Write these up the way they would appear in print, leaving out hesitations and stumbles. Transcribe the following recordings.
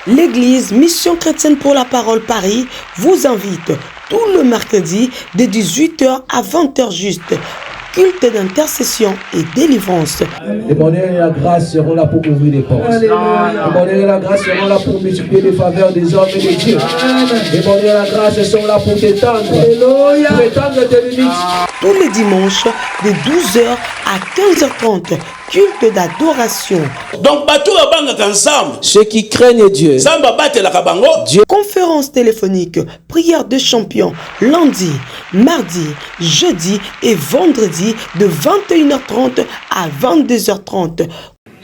L'église Mission Chrétienne pour la Parole Paris vous invite tout le mercredi de 18h à 20h juste. Culte d'intercession et délivrance. Le bonheur et la grâce seront là pour ouvrir les portes. Le bonheur et la grâce seront là pour multiplier les faveurs des hommes et des dieux. Le bonheur et la grâce sont là pour t'étendre. Pour étendre tes limites. Tous les dimanches de 12h à 15h30. Culte d'adoration. Donc, ensemble. Ceux qui craignent Dieu. Dieu. Conférence téléphonique, prière de champions, lundi, mardi, jeudi et vendredi de 21h30 à 22h30.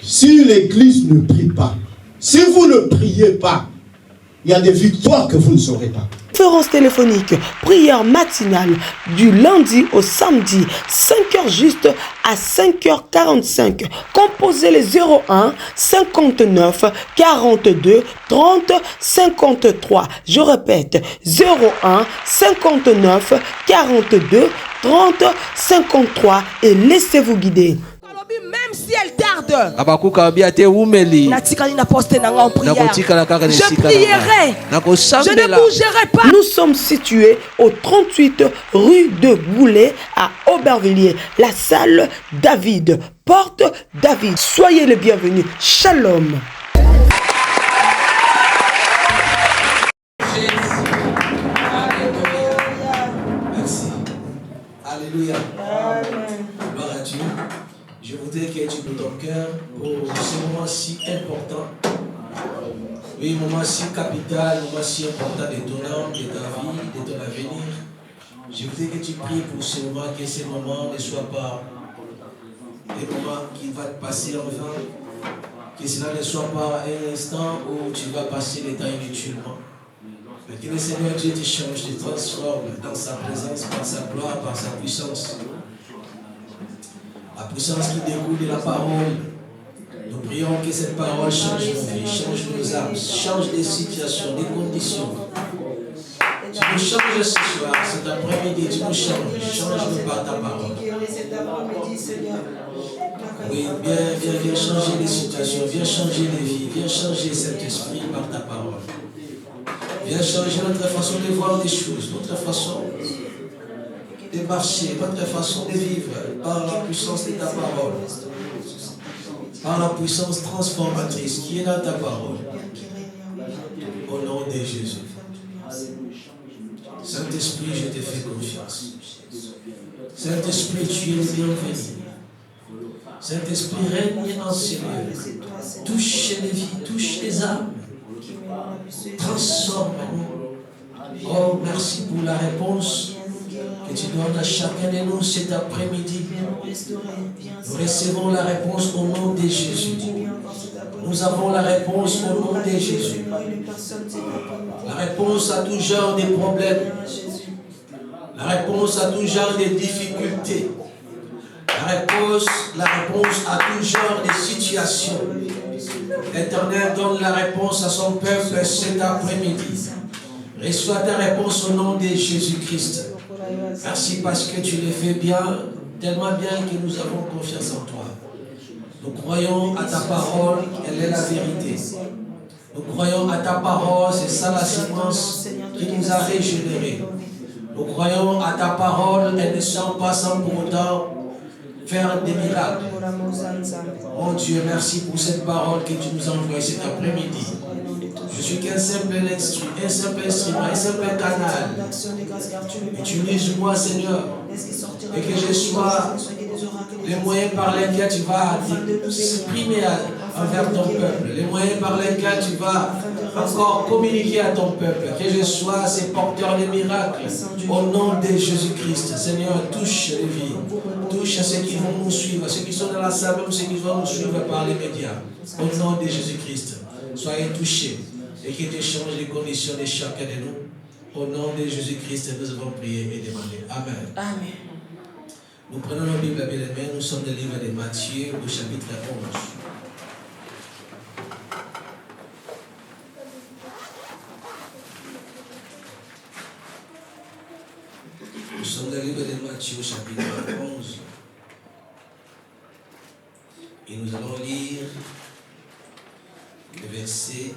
Si l'église ne prie pas, si vous ne priez pas, il y a des victoires que vous ne saurez pas. Conférence téléphonique, prière matinale du lundi au samedi, 5h juste à 5h45. Composez les 01 59 42 30 53. Je répète, 01 59 42 30 53 et laissez-vous guider. Même si elle tarde, je prierai, je ne bougerai pas. Nous sommes situés au 38 rue de Goulet à Aubervilliers, la salle David, porte David. Soyez les bienvenus. Shalom. Merci. Alléluia. Gloire à Dieu. Je voudrais que tu ouvres ton cœur pour ce moment si important. Oui, moment si capital, moment si important de ton âme, de ta vie, de ton avenir. Je voudrais que tu pries pour ce moment, que ce moment ne soit pas des moments qui vont te passer en vain, que cela ne soit pas un instant où tu vas passer le temps inutilement. Mais que le Seigneur Dieu te change, te transforme dans sa présence, par sa gloire, par sa puissance. La puissance qui découle de la parole. Nous prions que cette parole change nos vies, change nos âmes, change des situations, des conditions. Tu nous changes ce soir, cet après-midi, tu nous change-nous par ta parole. Oui, viens changer les situations, viens changer les vies, viens changer cet esprit par ta parole. Viens changer notre façon de voir les choses, notre façon de marcher, notre façon de vivre par la puissance de ta parole, par la puissance transformatrice qui est dans ta parole. Au nom de Jésus. Saint-Esprit, je te fais confiance. Saint-Esprit, tu es le bienvenu. Saint-Esprit, règne en ces lieux. Touche les vies, touche les âmes. Transforme-nous. Oh, merci pour la réponse que tu donnes à chacun de nous cet après-midi. Nous recevons la réponse au nom de Jésus. Nous avons la réponse au nom de Jésus. La réponse à tout genre de problèmes. La réponse à tout genre de difficultés. La réponse à tout genre de situations. L'Éternel donne la réponse à son peuple cet après-midi. Reçois ta réponse au nom de Jésus-Christ. Merci parce que tu le fais bien, tellement bien que nous avons confiance en toi. Nous croyons à ta parole, elle est la vérité. Nous croyons à ta parole, c'est ça la séquence qui nous a régénérés. Nous croyons à ta parole, elle ne sort pas sans pour autant faire des miracles. Mon Dieu, merci pour cette parole que tu nous envoies cet après-midi. Je suis qu'un simple instrument, un simple canal. Utilise-moi, Seigneur, et que je sois les moyens par lesquels tu vas t'exprimer envers ton peuple, les moyens par lesquels tu vas encore communiquer à ton peuple, que je sois ces porteurs de miracles au nom de Jésus-Christ. Seigneur, touche les vies, touche ceux qui vont nous suivre, ceux qui sont dans la salle, même ceux qui vont nous suivre par les médias. Au nom de Jésus-Christ, soyez touchés et que tu changes les conditions de chacun de nous. Au nom de Jésus-Christ, nous avons prié et demandé. Amen. Amen. Nous prenons nos Bibles à bien aimés. Nous sommes dans le livre de Matthieu, au chapitre 11. Nous sommes dans le livre de Matthieu, chapitre 11. Et nous allons lire le verset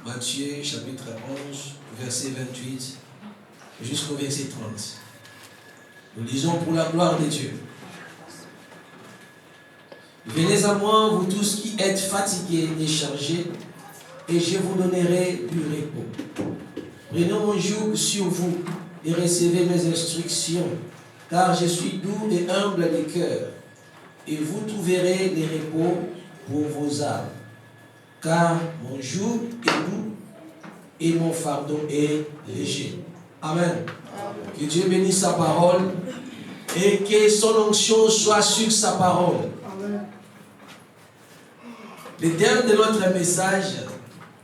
Matthieu chapitre 11, verset 28 jusqu'au verset 30. Nous lisons pour la gloire de Dieu. Venez à moi, vous tous qui êtes fatigués et chargés, et je vous donnerai du repos. Prenez mon joug sur vous et recevez mes instructions, car je suis doux et humble de cœur, et vous trouverez le repos pour vos âmes. Car mon joug est doux et mon fardeau est léger. Amen. Que Dieu bénisse sa parole et que son onction soit sur sa parole. Le thème de notre message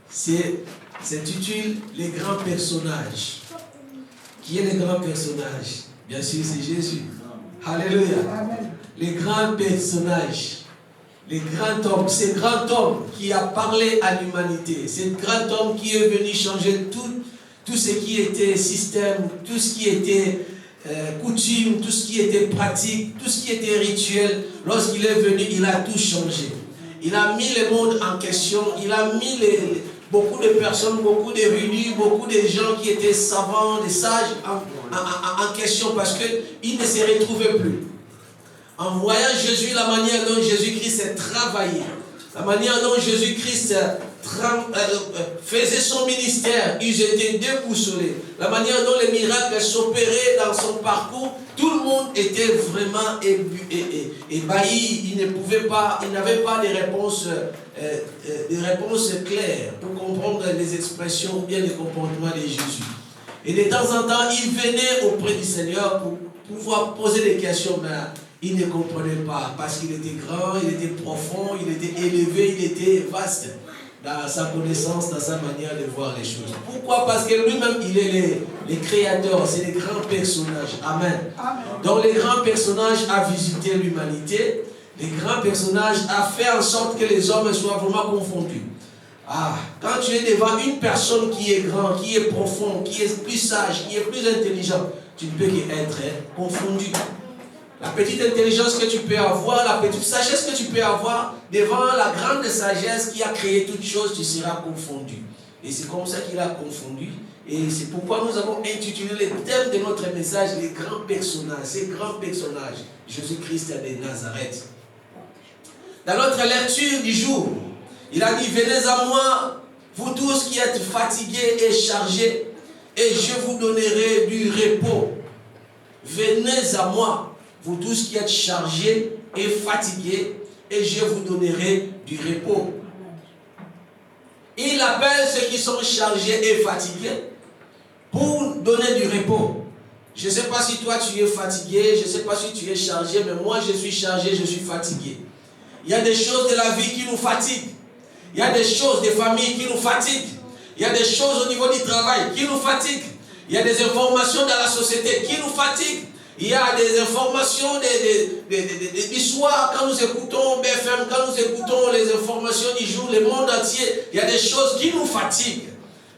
s'intitule Les grands personnages. Qui est le grand personnage? Bien sûr, c'est Jésus. Alléluia. Les grands personnages. Le grand homme, ce grand homme qui a parlé à l'humanité, ce grand homme qui est venu changer tout ce qui était système, tout ce qui était coutume, tout ce qui était pratique, tout ce qui était rituel. Lorsqu'il est venu, il a tout changé. Il a mis le monde en question, il a mis beaucoup de personnes, beaucoup d'érudits, beaucoup de gens qui étaient savants, des sages en question parce qu'ils ne se retrouvaient plus. En voyant Jésus, la manière dont Jésus-Christ a travaillé, la manière dont Jésus-Christ faisait son ministère, ils étaient déboussolés. La manière dont les miracles s'opéraient dans son parcours, tout le monde était vraiment ébahi. Il n'avait pas de réponses claires pour comprendre les expressions ou bien les comportements de Jésus. Et de temps en temps, il venait auprès du Seigneur pour pouvoir poser des questions, mais il ne comprenait pas parce qu'il était grand, il était profond, il était élevé, il était vaste dans sa connaissance, dans sa manière de voir les choses. Pourquoi? Parce que lui-même, il est le créateur, c'est les grands personnages. Amen. Donc les grands personnages a visité l'humanité, les grands personnages a fait en sorte que les hommes soient vraiment confondus. Quand tu es devant une personne qui est grand, qui est profond, qui est plus sage, qui est plus intelligent, tu ne peux qu'être confondu. La petite intelligence que tu peux avoir, la petite sagesse que tu peux avoir, devant la grande sagesse qui a créé toutes choses, tu seras confondu. Et c'est comme ça qu'il a confondu. Et c'est pourquoi nous avons intitulé le thème de notre message, les grands personnages. Ces grands personnages, Jésus-Christ de Nazareth. Dans notre lecture du jour, il a dit, venez à moi, vous tous qui êtes fatigués et chargés, et je vous donnerai du repos. Venez à moi, vous tous qui êtes chargés et fatigués, et je vous donnerai du repos. Il appelle ceux qui sont chargés et fatigués pour donner du repos. Je ne sais pas si toi tu es fatigué, je ne sais pas si tu es chargé, mais moi je suis chargé, je suis fatigué. Il y a des choses de la vie qui nous fatiguent. Il y a des choses de famille qui nous fatiguent. Il y a des choses au niveau du travail qui nous fatiguent. Il y a des informations dans la société qui nous fatiguent. Il y a des informations du soir, quand nous écoutons BFM, quand nous écoutons les informations du jour, le monde entier, il y a des choses qui nous fatiguent.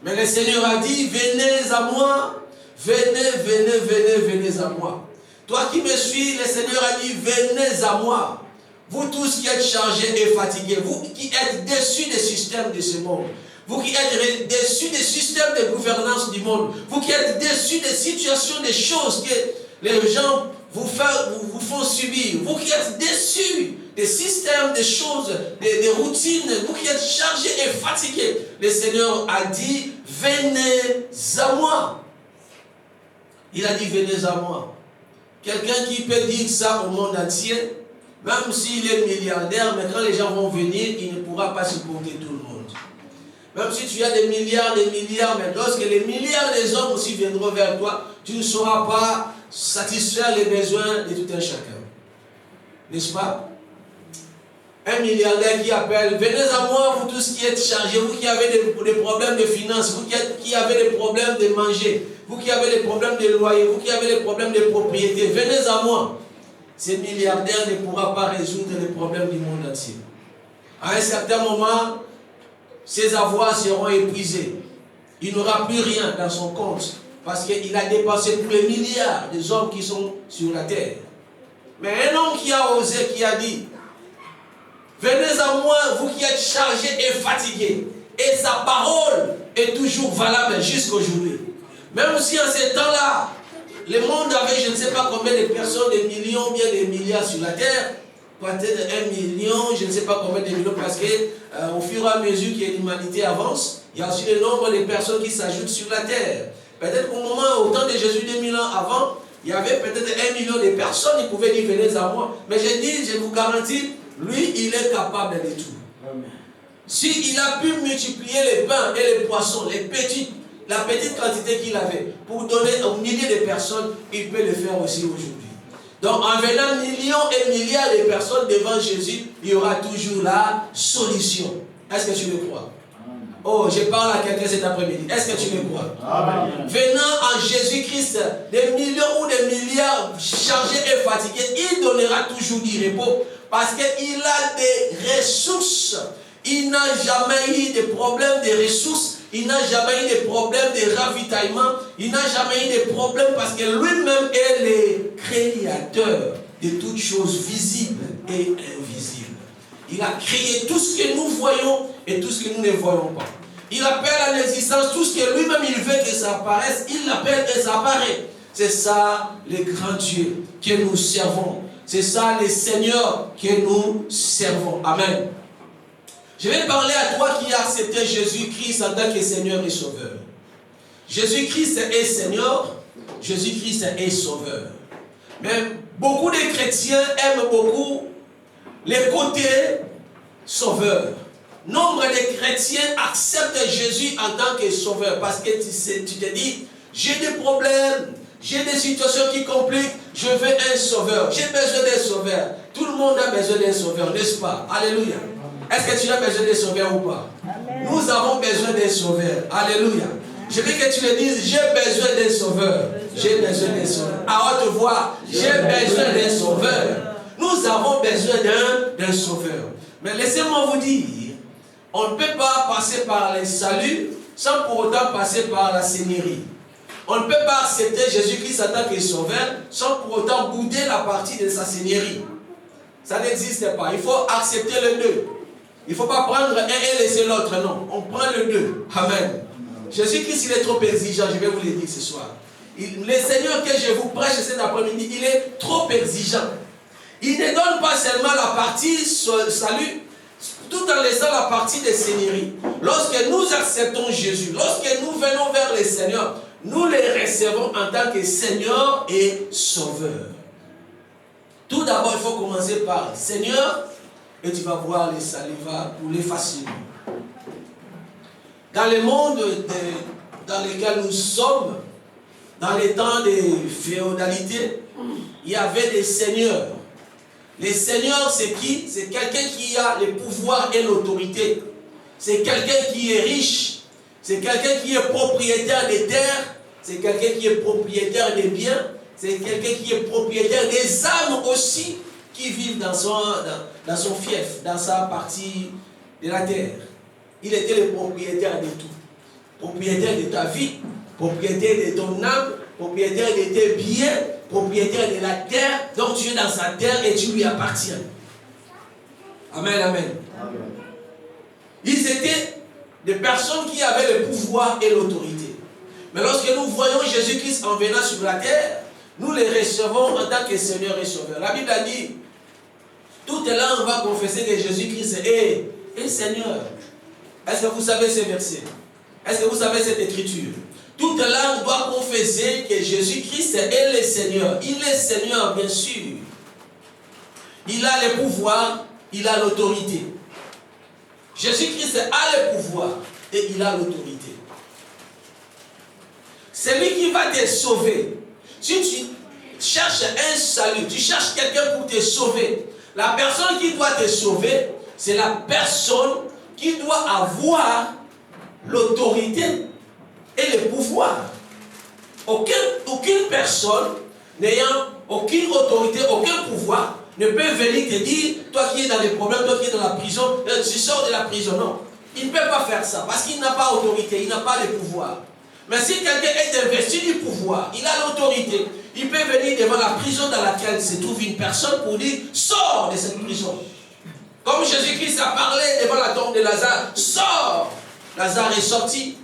Mais le Seigneur a dit, venez à moi, venez à moi. Toi qui me suis, le Seigneur a dit, venez à moi. Vous tous qui êtes chargés et fatigués, vous qui êtes déçus des systèmes de ce monde, vous qui êtes déçus des systèmes de gouvernance du monde, vous qui êtes déçus des situations, des choses que les gens vous font subir, vous qui êtes déçus des systèmes, des choses, des routines, vous qui êtes chargés et fatigués, le Seigneur a dit, venez à moi. Il a dit, venez à moi. Quelqu'un qui peut dire ça au monde entier, même s'il est milliardaire, mais quand les gens vont venir, il ne pourra pas supporter tout le monde. Même si tu as des milliards, mais lorsque les milliards des hommes aussi viendront vers toi, tu ne sauras pas satisfaire les besoins de tout un chacun. N'est-ce pas? Un milliardaire qui appelle, venez à moi, vous tous qui êtes chargés, vous qui avez des problèmes de finances, vous qui avez des problèmes de manger, vous qui avez des problèmes de loyer, vous qui avez des problèmes de propriété, venez à moi. Ces milliardaires ne pourra pas résoudre les problèmes du monde entier. À un certain moment, ses avoirs seront épuisés. Il n'aura plus rien dans son compte parce qu'il a dépensé tous les milliards des hommes qui sont sur la terre. Mais un homme qui a osé, qui a dit, venez à moi, vous qui êtes chargés et fatigués, Et sa parole est toujours valable jusqu'aujourd'hui. Même si en ces temps-là, le monde avait je ne sais pas combien de personnes, des millions, bien des milliards sur la terre, peut-être 1 million, je ne sais pas combien de millions, parce que au fur et à mesure que l'humanité avance, il y a aussi le nombre de personnes qui s'ajoutent sur la terre. Peut-être qu'au moment, au temps de Jésus, 2000 ans avant, il y avait peut-être 1 million de personnes qui pouvaient dire venez à moi. Mais je vous garantis, lui, il est capable de tout. S'il a pu multiplier les pains et les poissons, la petite quantité qu'il avait, pour donner aux milliers de personnes, il peut le faire aussi aujourd'hui. Donc en venant millions et milliards de personnes devant Jésus, il y aura toujours la solution. Est-ce que tu le crois? Oh, je parle à quelqu'un cet après-midi. Est-ce que tu le crois? Amen. Venant en Jésus-Christ, des millions ou des milliards chargés et fatigués, il donnera toujours du repos parce qu'il a des ressources. Il n'a jamais eu de problème de ressources. Il n'a jamais eu de problème de ravitaillement. Il n'a jamais eu de problème parce que lui-même est le créateur de toutes choses visibles et invisibles. Il a créé tout ce que nous voyons et tout ce que nous ne voyons pas. Il appelle à l'existence tout ce que lui-même il veut que ça apparaisse. Il l'appelle et ça apparaît. C'est ça le grand Dieu que nous servons. C'est ça le Seigneur que nous servons. Amen. Je vais parler à toi qui as accepté Jésus-Christ en tant que Seigneur et Sauveur. Jésus-Christ est Seigneur, Jésus-Christ est Sauveur. Mais beaucoup de chrétiens aiment beaucoup les côtés sauveurs. Nombre de chrétiens acceptent Jésus en tant que Sauveur parce que tu te dis, j'ai des problèmes, j'ai des situations qui compliquent, je veux un Sauveur. J'ai besoin d'un Sauveur. Tout le monde a besoin d'un Sauveur, n'est-ce pas? Alléluia. Est-ce que tu as besoin d'un Sauveur ou pas? Amen. Nous avons besoin d'un Sauveur. Alléluia. Je veux que tu le dises, j'ai besoin d'un Sauveur. J'ai besoin d'un Sauveur. À haute voix, j'ai besoin d'un Sauveur. Nous avons besoin d'un Sauveur. Mais laissez-moi vous dire, on ne peut pas passer par le salut sans pour autant passer par la Seigneurie. On ne peut pas accepter Jésus-Christ en tant que Sauveur sans pour autant bouder la partie de sa Seigneurie. Ça n'existe pas. Il faut accepter les deux. Il ne faut pas prendre un et laisser l'autre, non. On prend les deux. Amen. Jésus-Christ, il est trop exigeant, je vais vous le dire ce soir. Le Seigneur que je vous prêche cet après-midi, il est trop exigeant. Il ne donne pas seulement la partie salut, tout en laissant la partie des seigneuries. Lorsque nous acceptons Jésus, lorsque nous venons vers le Seigneur, nous les recevons en tant que Seigneur et Sauveur. Tout d'abord, il faut commencer par Seigneur, et tu vas voir les salut va couler facilement. Dans le monde dans lequel nous sommes, dans les temps de féodalité, il y avait des seigneurs. Les seigneurs, c'est qui? C'est quelqu'un qui a le pouvoir et l'autorité. C'est quelqu'un qui est riche. C'est quelqu'un qui est propriétaire des terres. C'est quelqu'un qui est propriétaire des biens. C'est quelqu'un qui est propriétaire des âmes aussi qui vivent dans son fief, dans sa partie de la terre. Il était le propriétaire de tout. Propriétaire de ta vie, propriétaire de ton âme, propriétaire de tes biens, propriétaire de la terre. Donc tu es dans sa terre et tu lui appartiens. Amen, amen. Amen. Ils étaient des personnes qui avaient le pouvoir et l'autorité. Mais lorsque nous voyons Jésus-Christ en venant sur la terre, nous les recevons en tant que Seigneur et Sauveur. La Bible a dit, toute langue va confesser que Jésus-Christ est Seigneur. Est-ce que vous savez ces versets? Est-ce que vous savez cette écriture? Toute langue doit confesser que Jésus-Christ est le Seigneur. Il est Seigneur, bien sûr. Il a le pouvoir, il a l'autorité. Jésus-Christ a le pouvoir et il a l'autorité. C'est lui qui va te sauver. Si tu cherches un salut, tu cherches quelqu'un pour te sauver, la personne qui doit te sauver, c'est la personne qui doit avoir l'autorité et le pouvoir. Aucune personne n'ayant aucune autorité, aucun pouvoir, ne peut venir te dire, toi qui es dans des problèmes, toi qui es dans la prison, tu sors de la prison. Non, il ne peut pas faire ça parce qu'il n'a pas d'autorité, il n'a pas de pouvoir. Mais si quelqu'un est investi du pouvoir, il a l'autorité, il peut venir devant la prison dans laquelle se trouve une personne pour dire, sors de cette prison. Comme Jésus-Christ a parlé devant la tombe de Lazare, sors Lazare est sorti.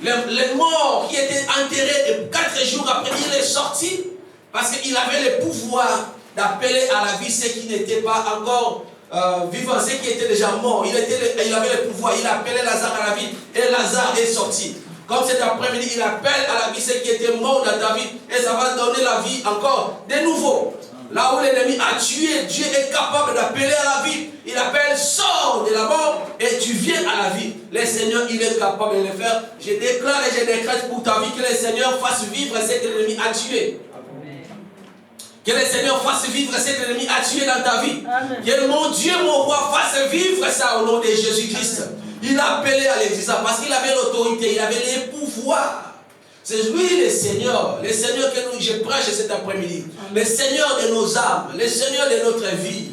Le mort qui était enterré 4 jours après, il est sorti parce qu'il avait le pouvoir d'appeler à la vie ceux qui n'étaient pas encore vivants, ceux qui étaient déjà morts. Il avait le pouvoir, il appelait Lazare à la vie et Lazare est sorti. Comme cet après-midi, il appelle à la vie ceux qui étaient morts dans ta vie et ça va donner la vie encore de nouveau. Là où l'ennemi a tué, Dieu est capable d'appeler à la vie. Il appelle, sors de la mort et tu viens à la vie. Le Seigneur, il est capable de le faire. Je déclare et je décrète pour ta vie que le Seigneur fasse vivre ce que l'ennemi a tué. Que le Seigneur fasse vivre ce que l'ennemi a tué dans ta vie. Amen. Que mon Dieu, mon roi, fasse vivre ça au nom de Jésus-Christ. Il a appelé à l'existence parce qu'il avait l'autorité, il avait les pouvoirs. C'est lui le Seigneur que je prêche cet après-midi. Le Seigneur de nos âmes, le Seigneur de notre vie.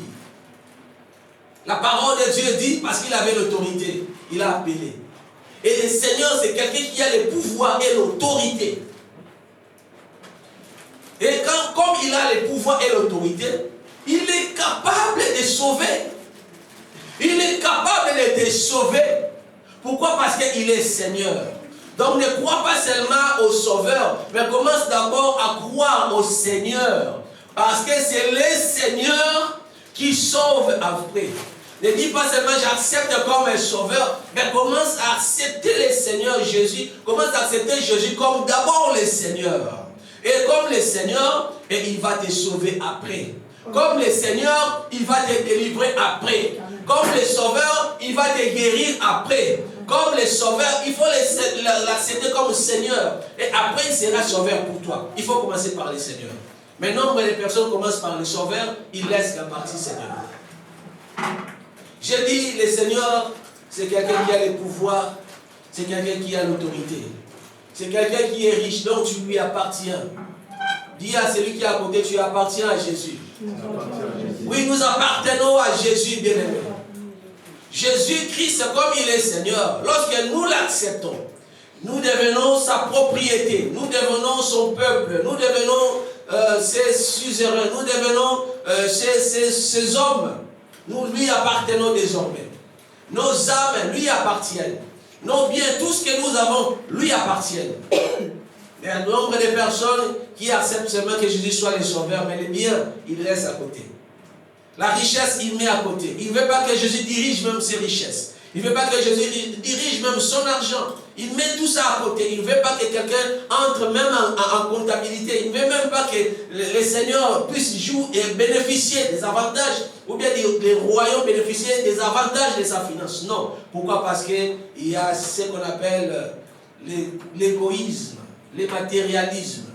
La parole de Dieu dit, parce qu'il avait l'autorité, il a appelé. Et le Seigneur, c'est quelqu'un qui a le pouvoir et l'autorité. Et comme il a le pouvoir et l'autorité, il est capable de sauver. Il est capable de te sauver. Pourquoi? Parce qu'il est Seigneur. Donc ne crois pas seulement au Sauveur, mais commence d'abord à croire au Seigneur. Parce que c'est le Seigneur qui sauve après. Ne dis pas seulement j'accepte comme un sauveur, mais commence à accepter le Seigneur Jésus. Commence à accepter Jésus comme d'abord le Seigneur. Et comme le Seigneur, et il va te sauver après. Comme le Seigneur, il va te délivrer après. Comme le Sauveur, il va te guérir après. Comme le Sauveur, il faut l'accepter comme Seigneur. Et après, il sera Sauveur pour toi. Il faut commencer par le Seigneur. Mais nombre de personnes commencent par le Sauveur, ils laissent la partie Seigneur. J'ai dit, le Seigneur, c'est quelqu'un qui a le pouvoir, c'est quelqu'un qui a l'autorité. C'est quelqu'un qui est riche, donc tu lui appartiens. Dis à celui qui est à côté, tu appartiens à Jésus. Oui, nous appartenons à Jésus, bien-aimé. Jésus-Christ, comme il est Seigneur, lorsque nous l'acceptons, nous devenons sa propriété, nous devenons son peuple, nous devenons ses suzerains, nous devenons ses hommes. Nous lui appartenons désormais. Nos âmes lui appartiennent. Nos biens, tout ce que nous avons, lui appartiennent. Il y a un nombre de personnes qui acceptent seulement que Jésus soit le sauveur, mais les biens, il laisse à côté. La richesse, il met à côté. Il ne veut pas que Jésus dirige même ses richesses. Il ne veut pas que Jésus dirige même son argent. Il met tout ça à côté. Il ne veut pas que quelqu'un entre même en comptabilité. Il ne veut même pas que les seigneurs puissent jouer et bénéficier des avantages, ou bien les royaumes bénéficier des avantages de sa finance. Non. Pourquoi? Parce qu'il y a ce qu'on appelle l'égoïsme, le matérialisme.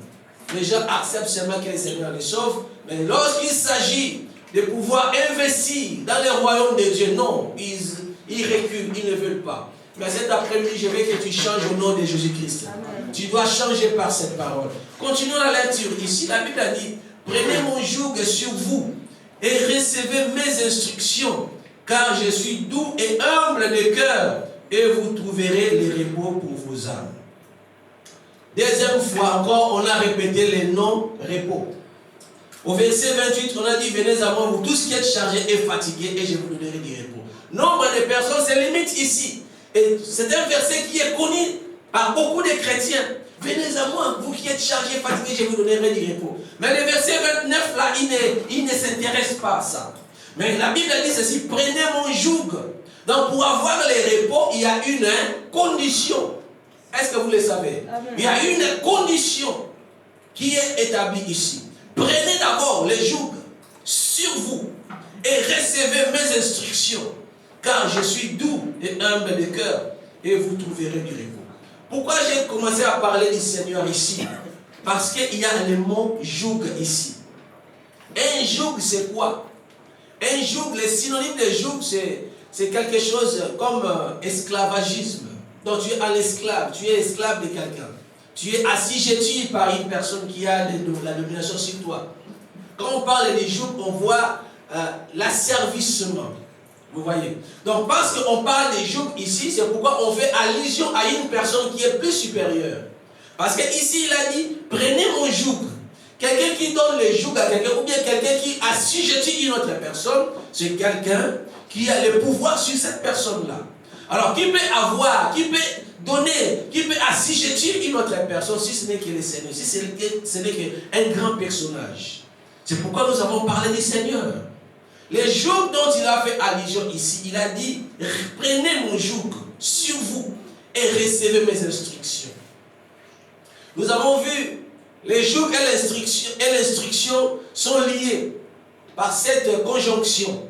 Les gens acceptent seulement que les seigneurs les sauvent, mais lorsqu'il s'agit de pouvoir investir dans les royaumes de Dieu, non, ils reculent, ils ne veulent pas. Mais cet après-midi, je veux que tu changes au nom de Jésus-Christ. Tu dois changer par cette parole. Continuons la lecture. Ici, la Bible a dit, prenez mon joug sur vous et recevez mes instructions, car je suis doux et humble de cœur, et vous trouverez le repos pour vos âmes. Deuxième fois encore, on a répété les noms repos. Au verset 28, on a dit, venez à moi, vous tous qui êtes chargés et fatigués, et je vous donnerai du repos. Nombre de personnes, c'est limite ici. Et c'est un verset qui est connu par beaucoup de chrétiens. Venez à moi, vous qui êtes chargés et fatigués, je vous donnerai du repos. Mais le verset 29, là, il ne s'intéresse pas à ça. Mais la Bible dit ceci, prenez mon joug. Donc pour avoir le repos, il y a une condition. Est-ce que vous le savez? Amen. Il y a une condition qui est établie ici. Prenez d'abord le joug sur vous et recevez mes instructions, car je suis doux et humble de cœur, et vous trouverez du repos. Pourquoi j'ai commencé à parler du Seigneur ici? Parce qu'il y a le mot joug ici. Un joug, c'est quoi? Un joug, le synonyme de joug, c'est quelque chose comme esclavagisme. Donc tu es un esclave, tu es esclave de quelqu'un. Tu es assujetti par une personne qui a la domination sur toi. Quand on parle des joug, on voit l'asservissement. Vous voyez? Donc parce qu'on parle des joug ici, c'est pourquoi on fait allusion à une personne qui est plus supérieure. Parce qu'ici il a dit, prenez mon joug. Quelqu'un qui donne le joug à quelqu'un, ou bien quelqu'un qui assujettit une autre personne, c'est quelqu'un qui a le pouvoir sur cette personne-là. Alors, qui peut avoir, qui peut donner, qui peut assujettir une autre personne si ce n'est que le Seigneur, si ce n'est qu'un grand personnage. C'est pourquoi nous avons parlé du Seigneur. Les jours dont il a fait allusion ici, il a dit, prenez mon joug sur vous et recevez mes instructions. Nous avons vu, les jougs et l'instruction sont liés par cette conjonction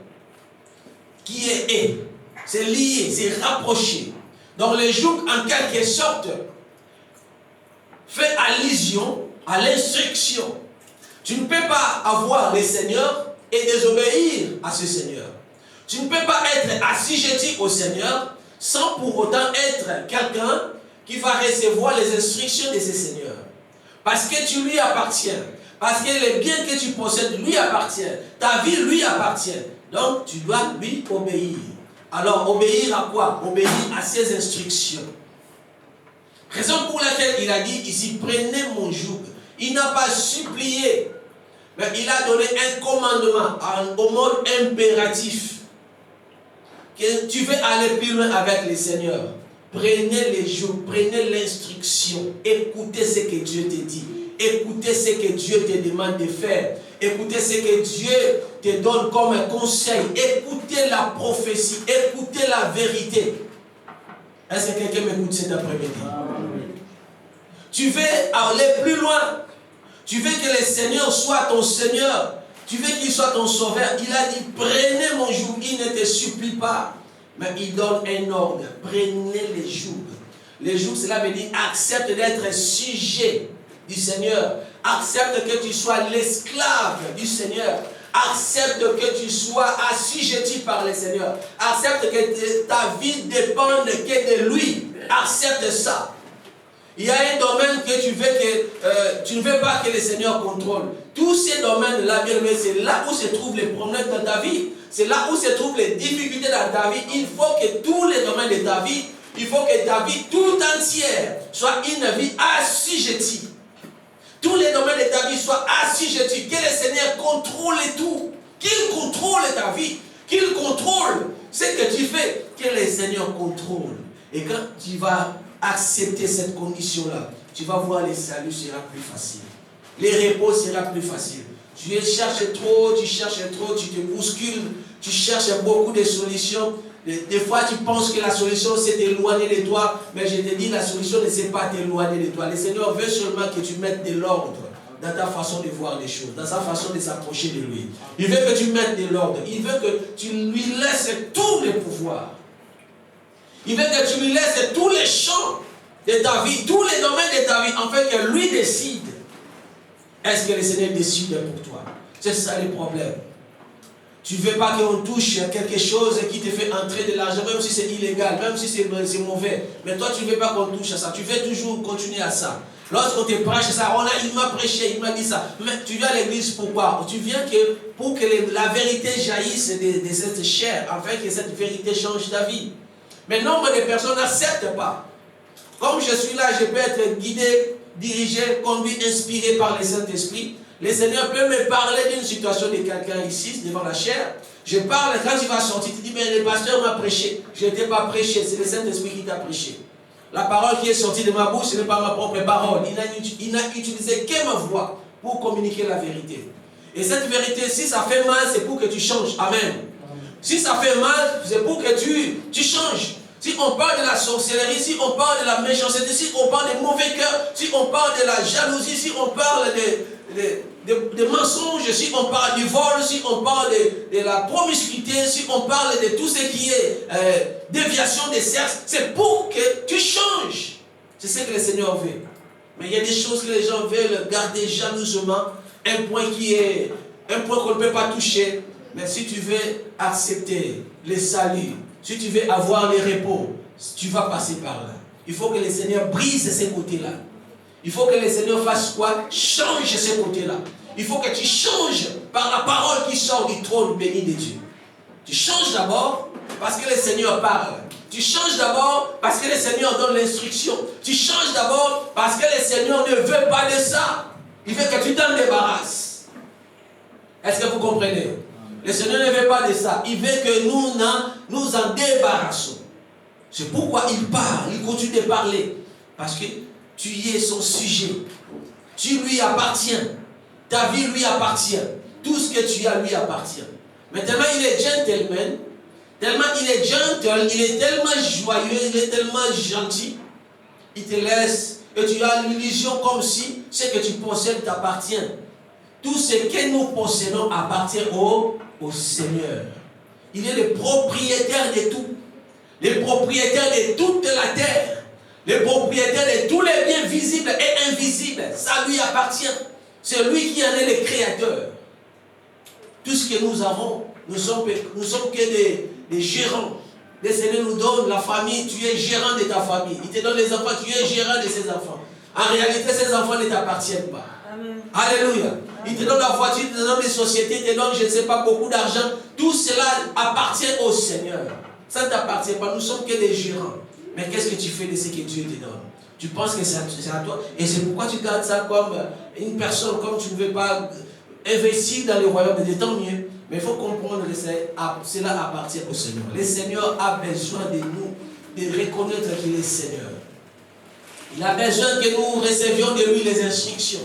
qui est et. C'est lié, c'est rapproché. Donc le joug, en quelque sorte, fait allusion à l'instruction. Tu ne peux pas avoir le Seigneur et désobéir à ce Seigneur. Tu ne peux pas être assujetti au Seigneur sans pour autant être quelqu'un qui va recevoir les instructions de ce Seigneur. Parce que tu lui appartiens. Parce que les biens que tu possèdes lui appartiennent. Ta vie lui appartient. Donc tu dois lui obéir. Alors obéir à quoi? Obéir à ses instructions. Raison pour laquelle il a dit ici, prenez mon joug. Il n'a pas supplié, mais il a donné un commandement au mode impératif. Que tu veux aller plus loin avec le Seigneur. Prenez les jours, prenez l'instruction. Écoutez ce que Dieu te dit. Écoutez ce que Dieu te demande de faire. Écoutez ce que Dieu te donne comme un conseil. Écoutez la prophétie. Écoutez la vérité. Est-ce que quelqu'un m'écoute cet après-midi? Tu veux aller plus loin. Tu veux que le Seigneur soit ton Seigneur. Tu veux qu'il soit ton sauveur. Il a dit, prenez mon joug. Il ne te supplie pas. Mais il donne un ordre. Prenez les jougs. Les jougs, cela veut dire accepte d'être sujet du Seigneur. Accepte que tu sois l'esclave du Seigneur. Accepte que tu sois assujetti par le Seigneur. Accepte que ta vie dépende que de lui. Accepte ça. Il y a un domaine que tu veux que tu ne veux pas que le Seigneur contrôle. Tous ces domaines-là, bien aimé, c'est là où se trouvent les problèmes dans ta vie. C'est là où se trouvent les difficultés dans ta vie. Il faut que tous les domaines de ta vie, il faut que ta vie tout entière soit une vie assujettie. Tous les domaines de ta vie soient assujettis. Que le Seigneur contrôle tout. Qu'il contrôle ta vie. Qu'il contrôle ce que tu fais. Que le Seigneur contrôle. Et quand tu vas accepter cette condition-là, tu vas voir le salut sera plus facile. Les repos sera plus facile. Tu cherches trop, tu te bouscules, tu cherches beaucoup de solutions. Des fois, tu penses que la solution, c'est d'éloigner de toi. Mais je te dis, la solution ne c'est pas d'éloigner de toi. Le Seigneur veut seulement que tu mettes de l'ordre dans ta façon de voir les choses, dans sa façon de s'approcher de lui. Il veut que tu mettes de l'ordre. Il veut que tu lui laisses tous les pouvoirs. Il veut que tu lui laisses tous les champs de ta vie, tous les domaines de ta vie, afin que lui décide. Est-ce que le Seigneur décide pour toi? C'est ça le problème. Tu ne veux pas qu'on touche quelque chose qui te fait entrer de l'argent, même si c'est illégal, même si c'est mauvais. Mais toi, tu ne veux pas qu'on touche à ça. Tu veux toujours continuer à ça. Lorsqu'on te prêche ça, il m'a prêché, il m'a dit ça. Mais tu viens à l'église pourquoi? Tu viens pour que la vérité jaillisse de cette chair, afin que cette vérité change ta vie. Mais nombre de personnes n'acceptent pas. Comme je suis là, je peux être guidé, dirigé, conduit, inspiré par le Saint-Esprit. Le Seigneur peut me parler d'une situation de quelqu'un ici, devant la chair. Je parle, quand il va sortir, il dit, mais le pasteur m'a prêché. Je n'étais pas prêché, c'est le Saint-Esprit qui t'a prêché. La parole qui est sortie de ma bouche, ce n'est pas ma propre parole. Il n'a utilisé que ma voix pour communiquer la vérité. Et cette vérité, si ça fait mal, c'est pour que tu changes. Amen. Si ça fait mal, c'est pour que tu changes. Si on parle de la sorcellerie, si on parle de la méchanceté, si on parle des mauvais cœurs, si on parle de la jalousie, si on parle des mensonges, si on parle du vol, si on parle de la promiscuité, si on parle de tout ce qui est déviation des sexe, c'est pour que tu changes. C'est ce que le Seigneur veut. Mais il y a des choses que les gens veulent garder jalousement, un point qu'on ne peut pas toucher. Mais si tu veux accepter le salut, si tu veux avoir les repos, tu vas passer par là. Il faut que le Seigneur brise ces côtés-là. Il faut que le Seigneur fasse quoi? Change ces côtés-là. Il faut que tu changes par la parole qui sort du trône béni de Dieu. Tu changes d'abord parce que le Seigneur parle. Tu changes d'abord parce que le Seigneur donne l'instruction. Tu changes d'abord parce que le Seigneur ne veut pas de ça. Il veut que tu t'en débarrasses. Est-ce que vous comprenez? Le Seigneur ne veut pas de ça. Il veut que nous en débarrassons. C'est pourquoi il parle, il continue de parler. Parce que tu y es son sujet. Tu lui appartiens. Ta vie lui appartient. Tout ce que tu as lui appartient. Mais tellement il est gentleman, tellement il est gentle, il est tellement joyeux, il est tellement gentil, il te laisse et tu as l'illusion comme si ce que tu possèdes t'appartient. Tout ce que nous possédons appartient au Seigneur. Il est le propriétaire de tout. Le propriétaire de toute la terre. Le propriétaire de tous les biens visibles et invisibles. Ça lui appartient. C'est lui qui en est le créateur. Tout ce que nous avons, nous sommes que des gérants. Le Seigneur nous donne la famille, tu es gérant de ta famille. Il te donne les enfants, tu es gérant de ses enfants. En réalité, ces enfants ne t'appartiennent pas. Amen. Alléluia. Il te donne la voiture, il te donne les sociétés, il te donne, je ne sais pas, beaucoup d'argent. Tout cela appartient au Seigneur. Ça ne t'appartient pas, nous sommes que des gérants. Mais qu'est-ce que tu fais de ce que Dieu te donne? Tu penses que c'est à toi. Et c'est pourquoi tu gardes ça comme une personne, comme tu ne veux pas investir dans le royaume de Dieu, tant mieux. Mais il faut comprendre que cela appartient au Seigneur. Le Seigneur a besoin de nous, de reconnaître qu'il est Seigneur. Il a besoin que nous recevions de lui les instructions.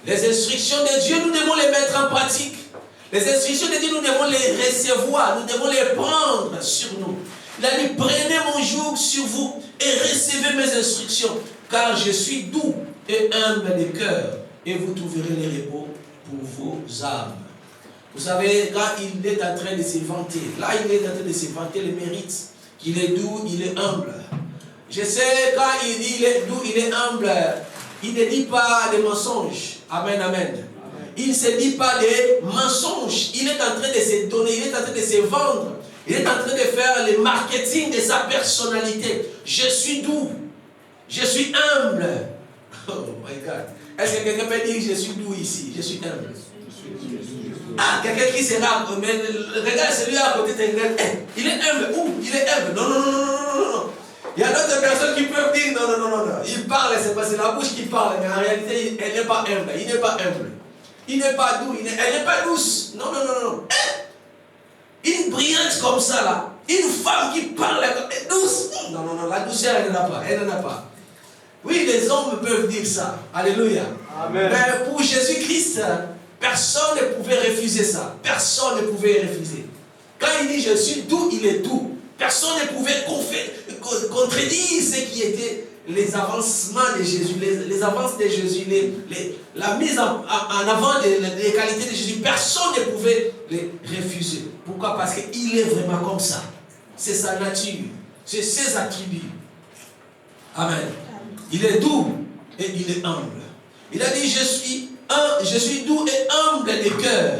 Les instructions de Dieu, nous devons les mettre en pratique. Les instructions de Dieu, nous devons les recevoir, nous devons les prendre sur nous. Il a dit, prenez mon joug sur vous et recevez mes instructions, car je suis doux et humble de cœur, et vous trouverez le repos pour vos âmes. Vous savez, quand il est en train de se vanter, là il est en train de se vanter le mérite, qu'il est doux, il est humble. Je sais, quand il dit il est doux, il est humble, il ne dit pas des mensonges. Amen, amen. Il ne se dit pas des mensonges. Il est en train de se donner, il est en train de se vendre. Il est en train de faire le marketing de sa personnalité. Je suis doux. Je suis humble. Oh my God. Est-ce que quelqu'un peut dire je suis doux ici? Je suis humble. Ah, quelqu'un qui sera. Mais regarde celui à côté de toi. Il est humble. Où? Il est humble. Non, non, non, non, non, non. Il y a d'autres personnes qui peuvent dire non, non, non, non, non. Il parle, c'est la bouche qui parle. Mais en réalité, elle n'est pas humble. Il n'est pas humble. Il n'est pas doux. Elle n'est pas douce. Non, non, non, non. Une brillante comme ça, là. Une femme qui parle douce. Non, non, non. La douceur, elle n'en a pas. Elle n'en a pas. Oui, les hommes peuvent dire ça. Alléluia. Amen. Mais pour Jésus-Christ, personne ne pouvait refuser ça. Personne ne pouvait refuser. Quand il dit je suis doux, il est doux. Personne ne pouvait contredire ce qui était les avancements de Jésus, les avances de Jésus, la mise en avant des qualités de Jésus. Personne ne pouvait les refuser. Pourquoi? Parce qu'il est vraiment comme ça. C'est sa nature. C'est ses attributs. Amen. Il est doux et il est humble. Il a dit, je suis doux et humble de cœur,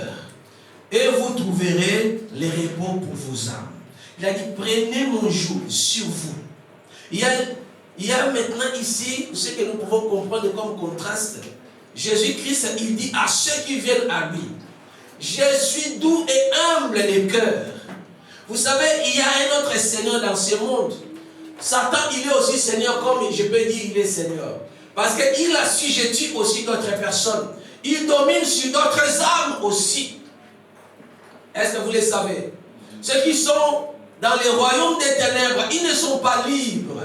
et vous trouverez le repos pour vos âmes. Il a dit, prenez mon joug sur vous. Il y a maintenant ici, ce que nous pouvons comprendre comme contraste. Jésus-Christ, il dit à ceux qui viennent à lui, je suis doux et humble de cœur. Vous savez, il y a un autre Seigneur dans ce monde. Satan, il est aussi Seigneur, comme je peux dire, il est Seigneur. Parce qu'il assujettit aussi d'autres personnes. Il domine sur d'autres âmes aussi. Est-ce que vous le savez? Ceux qui sont dans les royaumes des ténèbres, ils ne sont pas libres.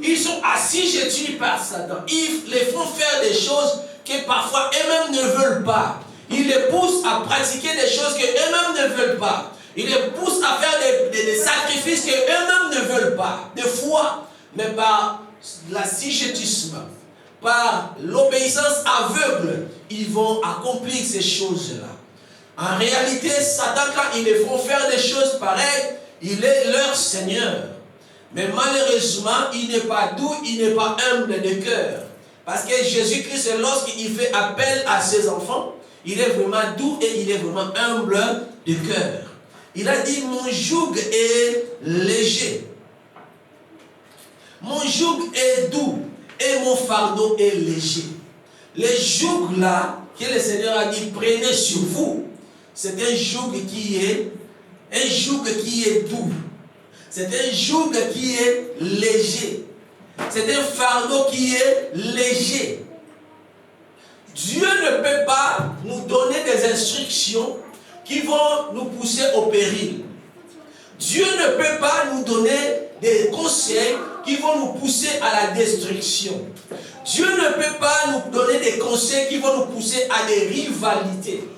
Ils sont assujettis par Satan. Ils les font faire des choses que parfois eux-mêmes ne veulent pas. Ils les poussent à pratiquer des choses que eux-mêmes ne veulent pas. Ils les poussent à faire des sacrifices que eux-mêmes ne veulent pas. Des fois, mais par l'assujettisme, par l'obéissance aveugle, ils vont accomplir ces choses-là. En réalité, Satan, quand ils les font faire des choses pareilles, il est leur Seigneur. Mais malheureusement, il n'est pas doux, il n'est pas humble de cœur. Parce que Jésus-Christ, lorsqu'il fait appel à ses enfants, il est vraiment doux et il est vraiment humble de cœur. Il a dit, mon joug est léger. Mon joug est doux et mon fardeau est léger. Les jougs là, que le Seigneur a dit, prenez sur vous, c'est un joug qui est doux. C'est un joug qui est léger. C'est un fardeau qui est léger. Dieu ne peut pas nous donner des instructions qui vont nous pousser au péril. Dieu ne peut pas nous donner des conseils qui vont nous pousser à la destruction. Dieu ne peut pas nous donner des conseils qui vont nous pousser à des rivalités.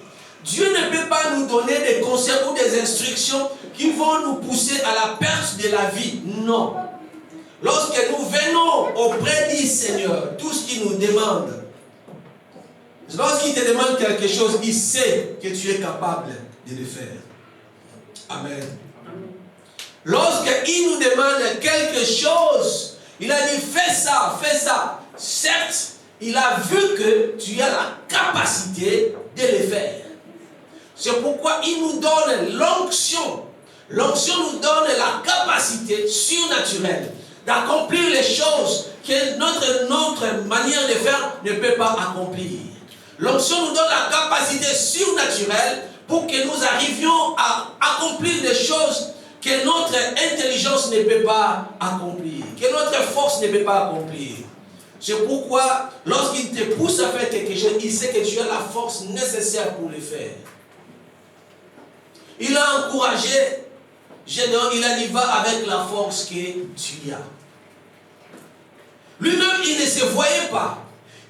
Dieu ne peut pas nous donner des conseils ou des instructions qui vont nous pousser à la perte de la vie. Non. Lorsque nous venons auprès du Seigneur, tout ce qu'il nous demande, lorsqu'il te demande quelque chose, il sait que tu es capable de le faire. Amen. Lorsqu'il nous demande quelque chose, il a dit fais ça, fais ça. Certes, il a vu que tu as la capacité de le faire. C'est pourquoi il nous donne l'onction. L'onction nous donne la capacité surnaturelle d'accomplir les choses que notre manière de faire ne peut pas accomplir. L'onction nous donne la capacité surnaturelle pour que nous arrivions à accomplir des choses que notre intelligence ne peut pas accomplir, que notre force ne peut pas accomplir. C'est pourquoi, lorsqu'il te pousse à faire quelque chose, il sait que tu as la force nécessaire pour le faire. Il a encouragé Gédéon, il a dit va avec la force que tu as. Lui-même, il ne se voyait pas.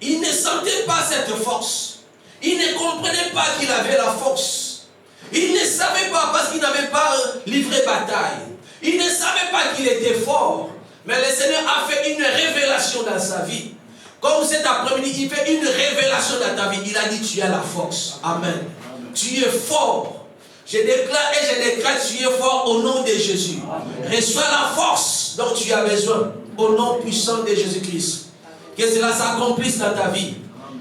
Il ne sentait pas cette force. Il ne comprenait pas qu'il avait la force. Il ne savait pas parce qu'il n'avait pas livré bataille. Il ne savait pas qu'il était fort. Mais le Seigneur a fait une révélation dans sa vie. Comme cet après-midi, il fait une révélation dans ta vie. Il a dit tu as la force. Amen. Tu es fort. Je déclare et je déclare tu es fort au nom de Jésus. Reçois la force dont tu as besoin au nom puissant de Jésus-Christ. Que cela s'accomplisse dans ta vie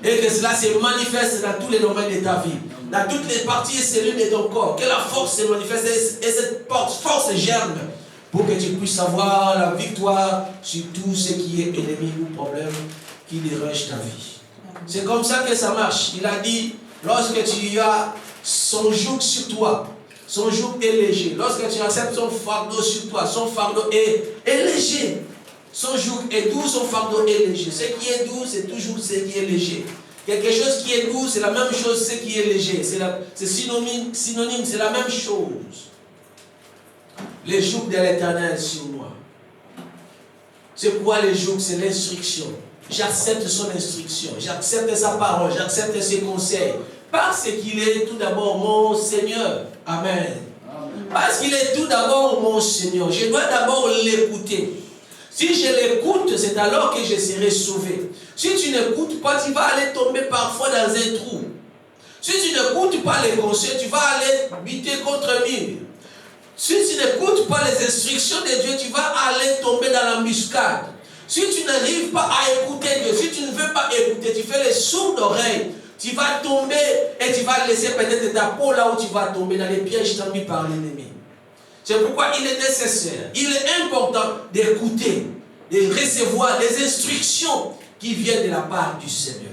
et que cela se manifeste dans tous les domaines de ta vie, dans toutes les parties et cellules de ton corps. Que la force se manifeste et cette force germe pour que tu puisses avoir la victoire sur tout ce qui est ennemi ou problème qui dérange ta vie. C'est comme ça que ça marche. Il a dit, lorsque tu as son joug sur toi, son joug est léger. Lorsque tu acceptes son fardeau sur toi, son fardeau est léger. Son joug est doux, son fardeau est léger. Ce qui est doux, c'est toujours ce qui est léger. Quelque chose qui est doux, c'est la même chose, ce qui est léger. C'est synonyme, c'est la même chose. Les jougs de l'Éternel sur moi. C'est quoi les jougs? C'est l'instruction. J'accepte son instruction, j'accepte sa parole, j'accepte ses conseils. Parce qu'il est tout d'abord mon Seigneur. Amen. Parce qu'il est tout d'abord mon Seigneur. Je dois d'abord l'écouter. Si je l'écoute, c'est alors que je serai sauvé. Si tu n'écoutes pas, tu vas aller tomber parfois dans un trou. Si tu n'écoutes pas les conseils, tu vas aller buter contre un mur. Si tu n'écoutes pas les instructions de Dieu, tu vas aller tomber dans l'embuscade. Si tu n'arrives pas à écouter Dieu, si tu ne veux pas écouter, tu fais les sourds d'oreilles, tu vas tomber et tu vas laisser peut-être ta peau là où tu vas tomber dans les pièges tendus par l'ennemi. C'est pourquoi il est nécessaire, il est important d'écouter, de recevoir les instructions qui viennent de la part du Seigneur.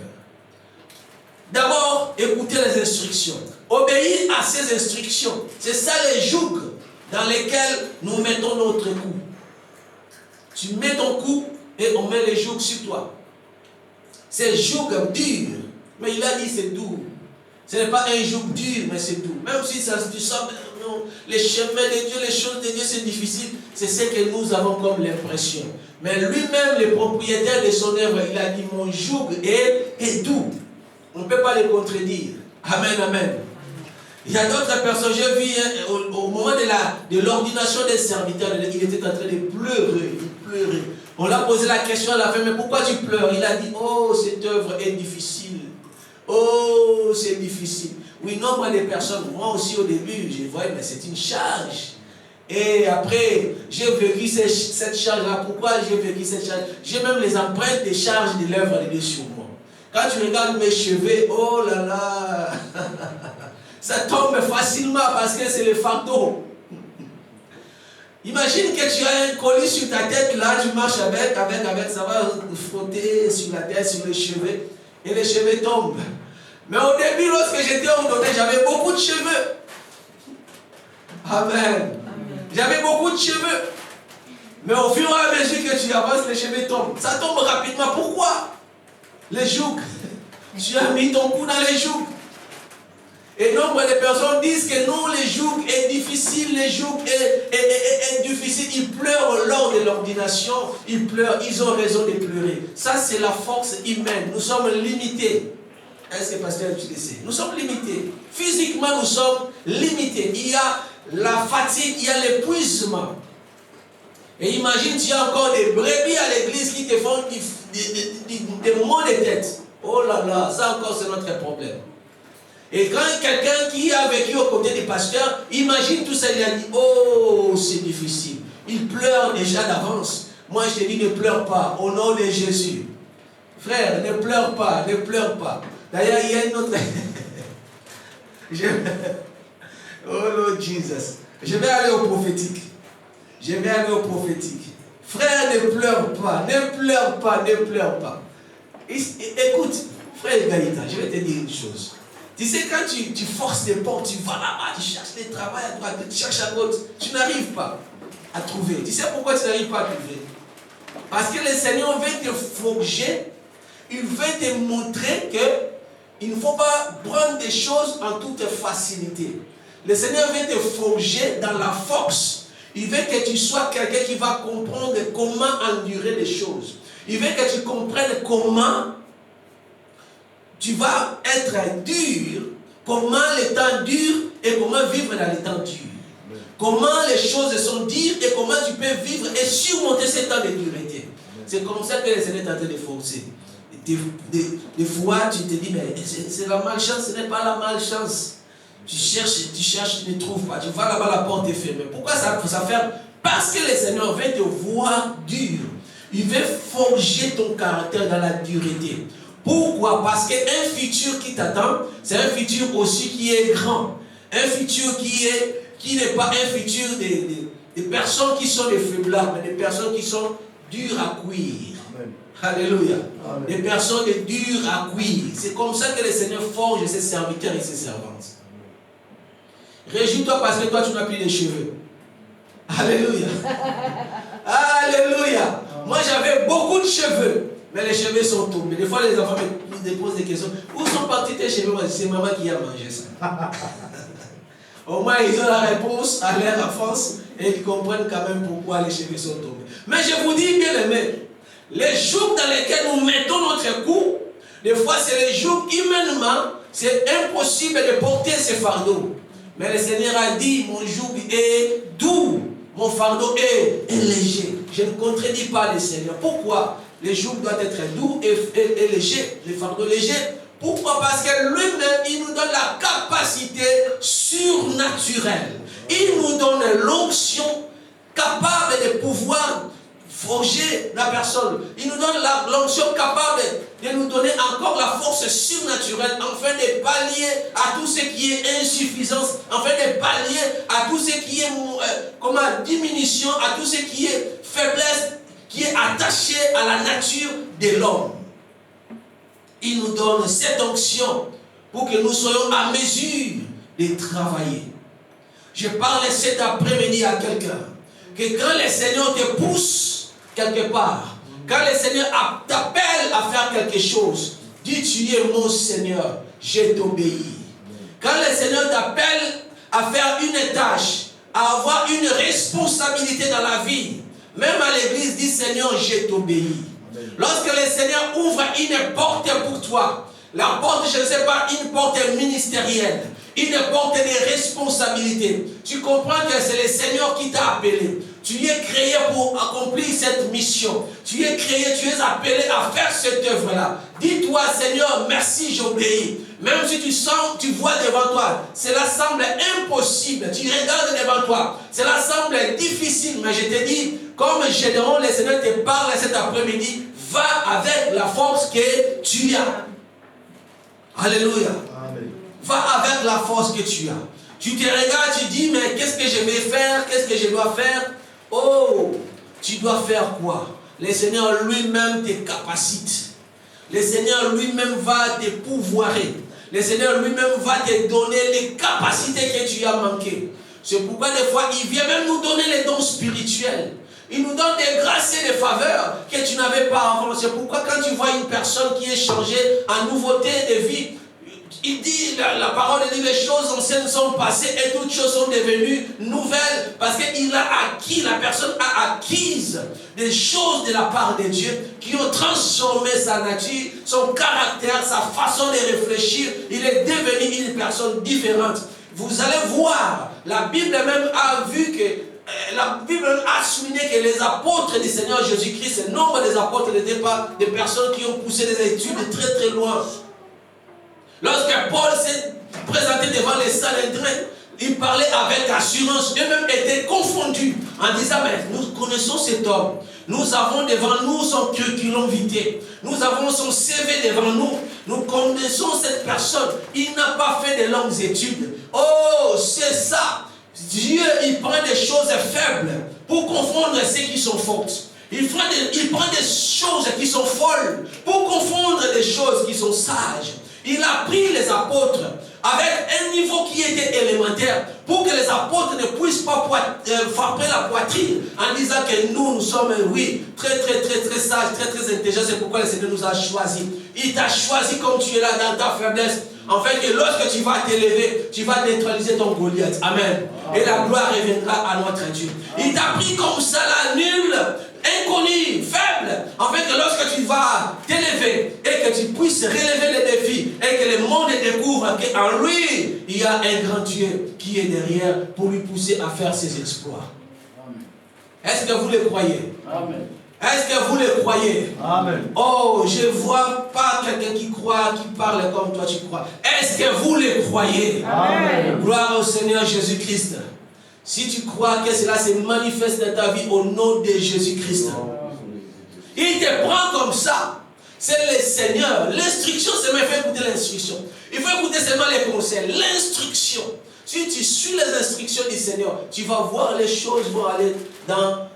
D'abord, écouter les instructions. Obéir à ces instructions. C'est ça les jougs dans lesquels nous mettons notre coup. Tu mets ton coup et on met les jougs sur toi. C'est joug dur. Mais il a dit c'est doux. Ce n'est pas un joug dur, mais c'est doux. Même si ça, tu sens, non, les chemins de Dieu, les choses de Dieu, c'est difficile. C'est ce que nous avons comme l'impression. Mais lui-même, le propriétaire de son œuvre, il a dit mon joug est doux. On ne peut pas le contredire. Amen, amen. Il y a d'autres personnes, j'ai vu au moment de l'ordination des serviteurs, il était en train de pleurer. Il pleurait. On l'a posé la question à la fin, mais pourquoi tu pleures? Il a dit, oh, cette œuvre est difficile. Oh, c'est difficile. Oui, nombre de personnes, moi aussi au début, je voyais, mais c'est une charge. Et après, j'ai vécu cette charge-là. Pourquoi j'ai vécu cette charge? J'ai même les empreintes des charges de l'œuvre de Dieu sur moi. Quand tu regardes mes cheveux, oh là là, ça tombe facilement parce que c'est le fardeau. Imagine que tu as un colis sur ta tête, là, tu marches avec, ça va frotter sur la tête, sur les cheveux, et les cheveux tombent. Mais au début, lorsque j'étais ordonné, j'avais beaucoup de cheveux. Amen. J'avais beaucoup de cheveux. Mais au fur et à mesure que tu avances, les cheveux tombent. Ça tombe rapidement. Pourquoi? Les jougs. Tu as mis ton cou dans les jougs. Et nombre de personnes disent que non, les jours est difficile, les jours est difficile. Ils pleurent lors de l'ordination, ils pleurent, ils ont raison de pleurer. Ça, c'est la force humaine. Nous sommes limités. Est-ce que pasteur, tu le sais? Nous sommes limités. Physiquement, nous sommes limités. Il y a la fatigue, il y a l'épuisement. Et imagine, tu as encore des brebis à l'église qui te font des maux de tête. Oh là là, ça encore c'est notre problème. Et quand quelqu'un qui a vécu aux côtés des pasteurs, imagine tout ça, il a dit, oh c'est difficile. Il pleure déjà d'avance. Moi je te dis, ne pleure pas, au nom de Jésus. Frère, ne pleure pas, ne pleure pas. D'ailleurs, il y a une autre... Oh Lord Jesus. Je vais aller au prophétique. Je vais aller au prophétique. Frère, ne pleure pas, ne pleure pas, ne pleure pas. Écoute, frère Gaïta, je vais te dire une chose. Tu sais, quand tu forces des portes, tu vas là-bas, tu cherches des travaux à droite, tu cherches à gauche, tu n'arrives pas à trouver. Tu sais pourquoi tu n'arrives pas à trouver? Parce que le Seigneur veut te forger, il veut te montrer qu'il ne faut pas prendre des choses en toute facilité. Le Seigneur veut te forger dans la force. Il veut que tu sois quelqu'un qui va comprendre comment endurer les choses. Il veut que tu comprennes comment tu vas être dur, comment les temps durent et comment vivre dans les temps durs. Comment les choses sont dures et comment tu peux vivre et surmonter ces temps de dureté. C'est comme ça que le Seigneur est en train de forcer. Des fois, tu te dis, mais c'est la malchance, ce n'est pas la malchance. Tu cherches, tu ne trouves pas. Tu vas là-bas, la porte est fermée. Pourquoi ça ferme? Parce que le Seigneur veut te voir dur. Il veut forger ton caractère dans la dureté. Pourquoi? Parce qu'un futur qui t'attend, c'est un futur aussi qui est grand. Un futur qui n'est pas un futur des personnes qui sont des faiblards, mais des personnes qui sont dures à cuire. Amen. Alléluia. Amen. Des personnes dures à cuire. C'est comme ça que le Seigneur forge ses serviteurs et ses servantes. Réjouis-toi parce que toi tu n'as plus de cheveux. Alléluia. Alléluia. Moi j'avais beaucoup de cheveux, mais les cheveux sont tombés. Des fois les enfants me posent des questions. Où sont partis tes cheveux? C'est maman qui a mangé ça. Au moins ils ont la réponse à leur enfance et ils comprennent quand même pourquoi les cheveux sont tombés. Mais je vous dis bien aimé, les jours dans lesquels nous mettons notre coup, des fois c'est les jours humainement, c'est impossible de porter ces fardeaux. Mais le Seigneur a dit, mon joug est doux, mon fardeau est léger. Je ne contredis pas le Seigneur. Pourquoi? Le joug doit être doux et léger, le fardeau léger. Pourquoi? Parce que lui-même, il nous donne la capacité surnaturelle. Il nous donne l'onction capable de pouvoir forger la personne. Il nous donne l'onction capable de nous donner encore la force surnaturelle afin de pallier à tout ce qui est insuffisance, afin de pallier à tout ce qui est diminution, à tout ce qui est faiblesse, qui est attaché à la nature de l'homme. Il nous donne cette onction pour que nous soyons à mesure de travailler. Je parle cet après-midi à quelqu'un que quand le Seigneur te pousse quelque part, quand le Seigneur t'appelle à faire quelque chose, dis tu es mon Seigneur, je t'obéis. Quand le Seigneur t'appelle à faire une tâche, à avoir une responsabilité dans la vie, même à l'église, dis Seigneur, je t'obéis. Lorsque le Seigneur ouvre une porte pour toi, la porte, je ne sais pas, une porte ministérielle, une porte de responsabilité, tu comprends que c'est le Seigneur qui t'a appelé. Tu es créé pour accomplir cette mission. Tu es créé, tu es appelé à faire cette œuvre-là. Dis-toi, Seigneur, merci, j'obéis. Même si tu vois devant toi, cela semble impossible. Tu regardes devant toi, cela semble difficile. Mais je te dis, comme Gédéon, le Seigneur te parle cet après-midi, va avec la force que tu as. Alléluia. Amen. Va avec la force que tu as. Tu te regardes, tu dis, mais qu'est-ce que je vais faire? Qu'est-ce que je dois faire? Oh, tu dois faire quoi? Le Seigneur lui-même te capacite. Le Seigneur lui-même va te pouvoirer. Le Seigneur lui-même va te donner les capacités que tu as manquées. C'est pourquoi des fois, il vient même nous donner les dons spirituels. Il nous donne des grâces et des faveurs que tu n'avais pas avant. C'est pourquoi quand tu vois une personne qui est changée en nouveauté de vie, il dit, la parole dit, les choses anciennes sont passées et toutes choses sont devenues nouvelles. Parce qu'il a acquis, la personne a acquise des choses de la part de Dieu qui ont transformé sa nature, son caractère, sa façon de réfléchir. Il est devenu une personne différente. Vous allez voir, la Bible même a vu que la Bible a souligné que les apôtres du Seigneur Jésus-Christ, le nombre des apôtres n'étaient pas des personnes qui ont poussé des études très très loin. Lorsque Paul s'est présenté devant les Sanhédrins, il parlait avec assurance. Eux-mêmes étaient confondus en disant, mais nous connaissons cet homme. Nous avons devant nous son curriculum vitae. Nous avons son CV devant nous. Nous connaissons cette personne. Il n'a pas fait de longues études. Oh, c'est ça. Dieu, il prend des choses faibles pour confondre ceux qui sont fortes. Il prend des choses qui sont folles pour confondre des choses qui sont sages. Il a pris les apôtres avec un niveau qui était élémentaire pour que les apôtres ne puissent pas frapper la poitrine en disant que nous sommes, oui, très sages, très intelligents. C'est pourquoi le Seigneur nous a choisis. Il t'a choisi comme tu es là dans ta faiblesse. En fait, que lorsque tu vas t'élever, tu vas neutraliser ton Goliath. Amen. Et la gloire reviendra à notre Dieu. Il t'a pris comme ça, la nulle, inconnu, faible. En fait, que lorsque tu vas t'élever et que tu puisses relever les défis et que le monde découvre qu'en lui, il y a un grand Dieu qui est derrière pour lui pousser à faire ses exploits. Est-ce que vous le croyez? Amen. Est-ce que vous le croyez? Amen. Oh, je ne vois pas quelqu'un qui croit, qui parle comme toi tu crois. Est-ce que vous le croyez? Amen. Gloire au Seigneur Jésus-Christ. Si tu crois que cela se manifeste dans ta vie au nom de Jésus-Christ. Il te prend comme ça. C'est le Seigneur. L'instruction, c'est même il faut écouter l'instruction. Il faut écouter seulement les conseils. L'instruction. Si tu suis les instructions du Seigneur, tu vas voir les choses vont aller dans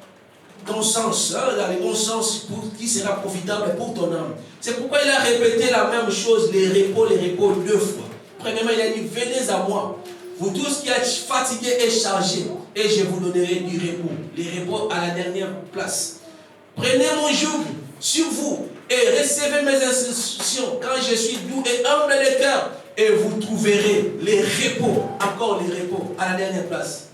ton sens, dans le bon sens qui sera profitable pour ton âme. C'est pourquoi il a répété la même chose, les repos 2 fois. Premièrement, il a dit, venez à moi, vous tous qui êtes fatigués et chargés, et je vous donnerai du repos. Les repos à la dernière place. Prenez mon joug sur vous et recevez mes instructions quand je suis doux et humble de cœur, et vous trouverez les repos, encore les repos à la dernière place.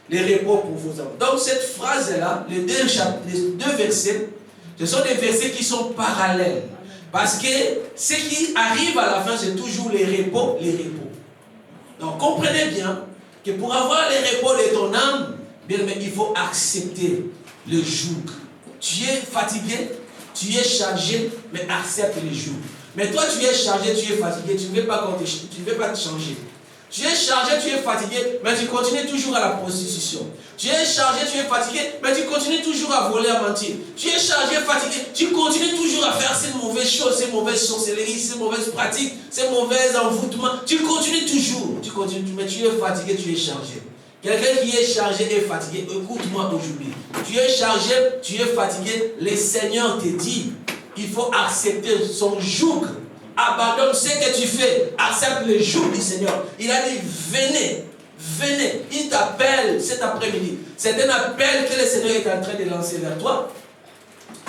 Les repos pour vos âmes. Donc cette phrase-là, les deux versets, ce sont des versets qui sont parallèles. Parce que ce qui arrive à la fin, c'est toujours les repos. Donc comprenez bien que pour avoir les repos de ton âme, bien, mais il faut accepter le joug. Tu es fatigué, tu es chargé, mais accepte le joug. Mais toi tu es chargé, tu es fatigué, tu ne veux pas te changer. Tu es chargé, tu es fatigué, mais tu continues toujours à la prostitution. Tu es chargé, tu es fatigué, mais tu continues toujours à voler, à mentir. Tu es chargé, fatigué, tu continues toujours à faire ces mauvaises choses, ces mauvaises sorcelleries, ces mauvaises pratiques, ces mauvais envoûtements. Tu continues toujours, mais tu es fatigué, tu es chargé. Quelqu'un qui est chargé et fatigué, écoute-moi aujourd'hui. Tu es chargé, tu es fatigué, le Seigneur te dit, il faut accepter son joug. Abandonne ce que tu fais, accepte le joug du Seigneur. Il a dit, venez. Il t'appelle cet après-midi. C'est un appel que le Seigneur est en train de lancer vers toi.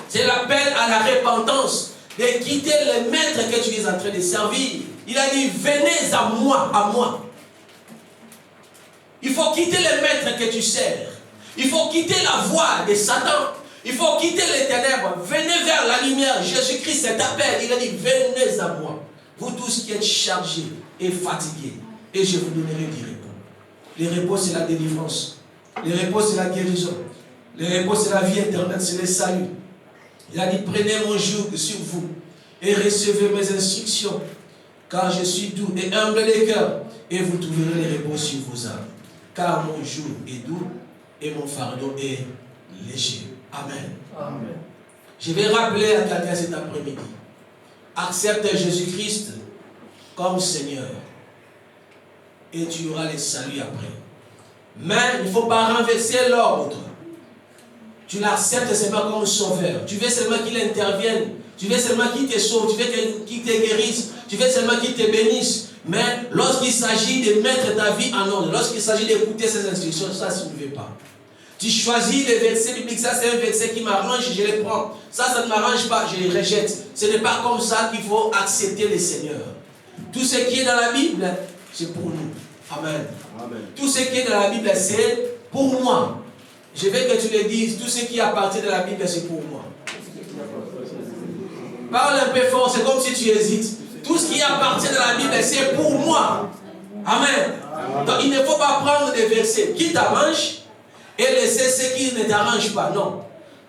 C'est l'appel à la repentance, de quitter le maître que tu es en train de servir. Il a dit, venez à moi. Il faut quitter le maître que tu sers. Il faut quitter la voie de Satan. Il faut quitter les ténèbres. Venez vers la lumière. Jésus-Christ t'appelle. Il a dit, venez à moi. Vous tous qui êtes chargés et fatigués. Et je vous donnerai du repos. Le repos, c'est la délivrance. Le repos, c'est la guérison. Le repos, c'est la vie éternelle, c'est le salut. Il a dit, prenez mon joug sur vous et recevez mes instructions. Car je suis doux et humble de cœur. Et vous trouverez le repos sur vos âmes. Car mon joug est doux et mon fardeau est léger. Amen. Amen. Je vais rappeler à quelqu'un cet après-midi. Accepte Jésus-Christ comme Seigneur. Et tu auras le salut après. Mais il ne faut pas renverser l'ordre. Tu l'acceptes seulement comme sauveur. Tu veux seulement qu'il intervienne. Tu veux seulement qu'il te sauve. Tu veux qu'il te guérisse. Tu veux seulement qu'il te bénisse. Mais lorsqu'il s'agit de mettre ta vie en ordre, lorsqu'il s'agit d'écouter ses instructions, ça, tu ne veux pas. Tu choisis les versets bibliques, ça c'est un verset qui m'arrange, je les prends. Ça ne m'arrange pas, je les rejette. Ce n'est pas comme ça qu'il faut accepter le Seigneur. Tout ce qui est dans la Bible, c'est pour nous. Amen. Amen. Tout ce qui est dans la Bible, c'est pour moi. Je veux que tu le dises, tout ce qui appartient de la Bible, c'est pour moi. Parle un peu fort, c'est comme si tu hésites. Tout ce qui appartient de la Bible, c'est pour moi. Amen. Donc il ne faut pas prendre des versets qui t'arrangent et laisser ce qui ne t'arrange pas. Non.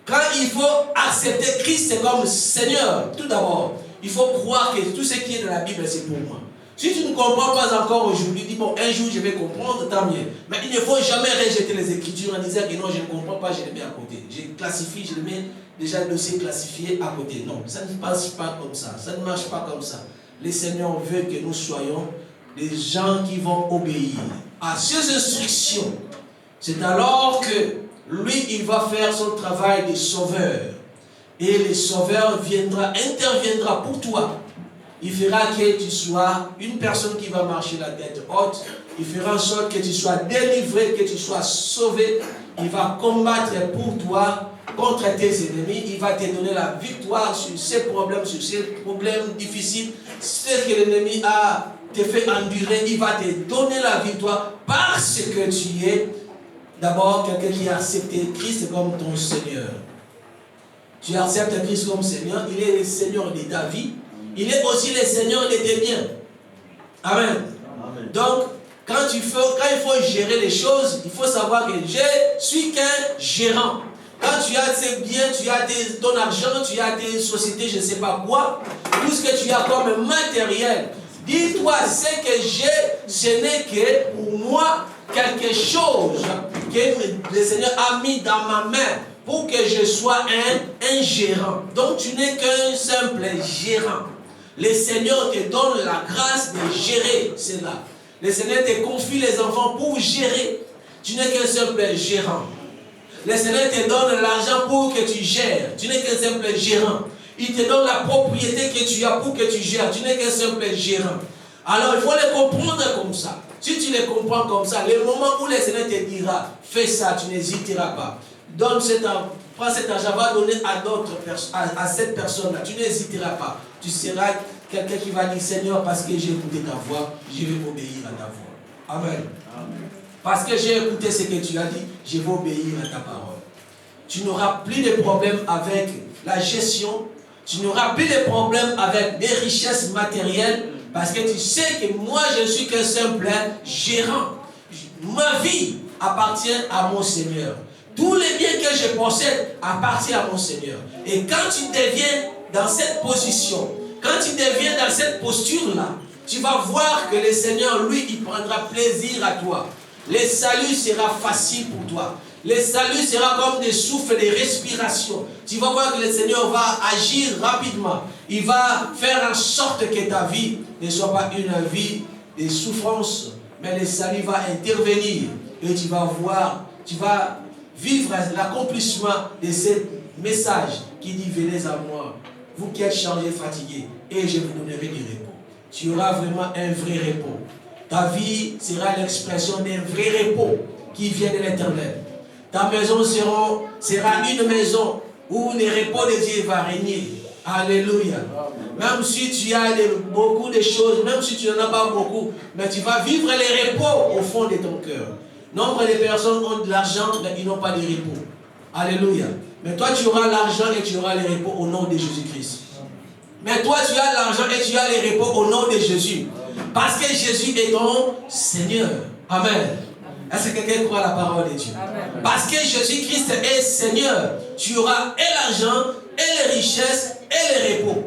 Quand il faut accepter Christ comme Seigneur, tout d'abord, il faut croire que tout ce qui est dans la Bible, c'est pour moi. Si tu ne comprends pas encore aujourd'hui, dis bon, un jour je vais comprendre, tant mieux. Mais il ne faut jamais rejeter les Écritures en disant que non, je ne comprends pas, je les mets à côté. Je classifie, je les mets déjà le dossier classifié à côté. Non, ça ne passe pas comme ça. Ça ne marche pas comme ça. Le Seigneur veut que nous soyons des gens qui vont obéir à ses instructions. C'est alors que lui, il va faire son travail de sauveur. Et le sauveur interviendra pour toi. Il fera que tu sois une personne qui va marcher la tête haute. Il fera en sorte que tu sois délivré, que tu sois sauvé. Il va combattre pour toi contre tes ennemis. Il va te donner la victoire sur ces problèmes difficiles. Ce que l'ennemi a te fait endurer, il va te donner la victoire parce que tu es d'abord quelqu'un qui a accepté Christ comme ton Seigneur. Tu acceptes Christ comme Seigneur. Il est le Seigneur de ta vie. Il est aussi le Seigneur de tes biens. Amen. Amen. Donc, quand il faut gérer les choses, il faut savoir que je suis qu'un gérant. Quand tu as tes biens, tu as ton argent, tu as tes sociétés, je ne sais pas quoi, tout ce que tu as comme matériel, dis-toi, ce que j'ai, ce n'est que pour moi quelque chose que le Seigneur a mis dans ma main pour que je sois un gérant. Donc, tu n'es qu'un simple gérant. Le Seigneur te donne la grâce de gérer cela. Le Seigneur te confie les enfants pour gérer. Tu n'es qu'un simple gérant. Le Seigneur te donne l'argent pour que tu gères. Tu n'es qu'un simple gérant. Il te donne la propriété que tu as pour que tu gères. Tu n'es qu'un simple gérant. Alors il faut les comprendre comme ça. Si tu les comprends comme ça, le moment où le Seigneur te dira, fais ça, tu n'hésiteras pas. Donne prends cet argent, va donner à d'autres personnes, à cette personne-là. Tu n'hésiteras pas. Tu seras quelqu'un qui va dire, Seigneur, parce que j'ai écouté ta voix, je vais obéir à ta voix. Amen. Amen. Parce que j'ai écouté ce que tu as dit, je vais obéir à ta parole. Tu n'auras plus de problèmes avec la gestion. Tu n'auras plus de problèmes avec des richesses matérielles. Parce que tu sais que moi, je ne suis qu'un simple gérant. Ma vie appartient à mon Seigneur. Tous les biens que je possède appartiennent à mon Seigneur. Et quand tu deviens dans cette position, quand tu deviens dans cette posture-là, tu vas voir que le Seigneur, lui, il prendra plaisir à toi. Le salut sera facile pour toi. Le salut sera comme des souffles de respiration. Tu vas voir que le Seigneur va agir rapidement. Il va faire en sorte que ta vie ne soit pas une vie de souffrance, mais le salut va intervenir. Et tu vas voir, tu vas vivre l'accomplissement de ce message qui dit, venez à moi, vous qui êtes chargés, fatigués, et je vous donnerai du repos. Tu auras vraiment un vrai repos. Ta vie sera l'expression d'un vrai repos qui vient de l'Éternel. Ta maison sera une maison où le repos de Dieu va régner. Alléluia. Même si tu as beaucoup de choses, même si tu n'en as pas beaucoup, mais tu vas vivre les repos au fond de ton cœur. Nombre de personnes ont de l'argent, mais ils n'ont pas de repos. Alléluia. Mais toi, tu auras l'argent et tu auras le repos au nom de Jésus-Christ. Mais toi, tu as l'argent et tu as le repos au nom de Jésus. Parce que Jésus est ton Seigneur. Amen. Est-ce que quelqu'un croit à la parole de Dieu? Amen. Parce que Jésus-Christ est Seigneur, tu auras et l'argent, et les richesses, et les repos.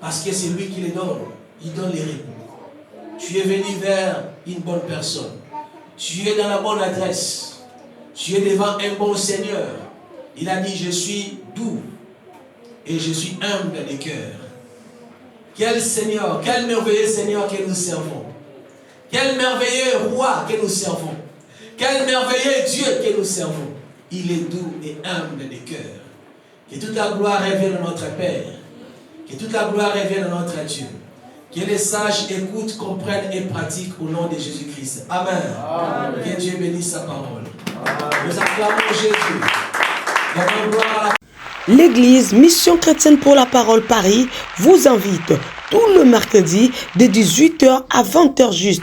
Parce que c'est lui qui les donne. Il donne les repos. Tu es venu vers une bonne personne. Tu es dans la bonne adresse. Tu es devant un bon Seigneur. Il a dit, je suis doux et je suis humble de cœur. Quel Seigneur, quel merveilleux Seigneur que nous servons. Quel merveilleux roi que nous servons. Quel merveilleux Dieu que nous servons. Il est doux et humble de cœur. Que toute la gloire revienne à notre Père. Que toute la gloire revienne à notre Dieu. Que les sages écoutent, comprennent et pratiquent au nom de Jésus-Christ. Amen. Amen. Que Dieu bénisse sa parole. Amen. Nous acclamons Jésus. Donnons gloire à la L'église Mission Chrétienne pour la Parole Paris vous invite tout le mercredi de 18h à 20h juste.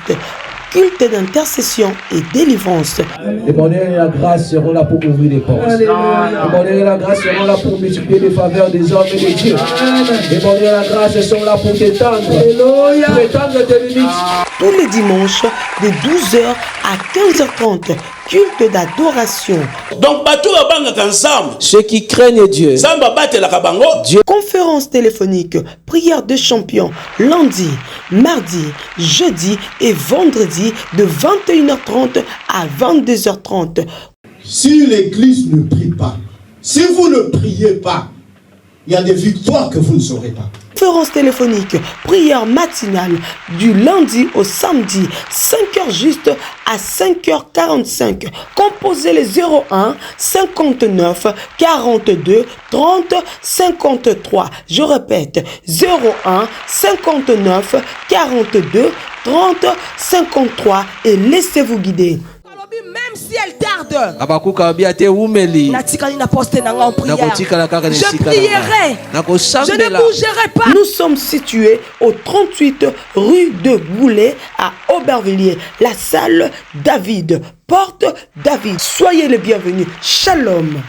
Culte d'intercession et délivrance. Les bonheurs et la grâce seront là pour ouvrir les portes. Les bonheurs et la grâce seront là pour multiplier les faveurs des hommes et des dieux. Les bonheurs et la grâce sont là pour t'étendre. Pour étendre tes limites. Tous les dimanches de 12h à 15h30. Culte d'adoration. Donc, bateau banga ensemble. Ceux qui craignent Dieu. Samba bate la kabango. Dieu. Conférence téléphonique, prière de champions, lundi, mardi, jeudi et vendredi de 21h30 à 22h30. Si l'église ne prie pas, si vous ne priez pas, il y a des victoires que vous ne saurez pas. Conférence téléphonique, prière matinale du lundi au samedi, 5h juste à 5h45. Composez les 01 59 42 30 53. Je répète, 01 59 42 30 53 et laissez-vous guider. Même si elle tarde, je prierai, je ne bougerai pas. Nous sommes situés au 38 rue de Goulet à Aubervilliers, la salle David, porte David. Soyez les bienvenus. Shalom.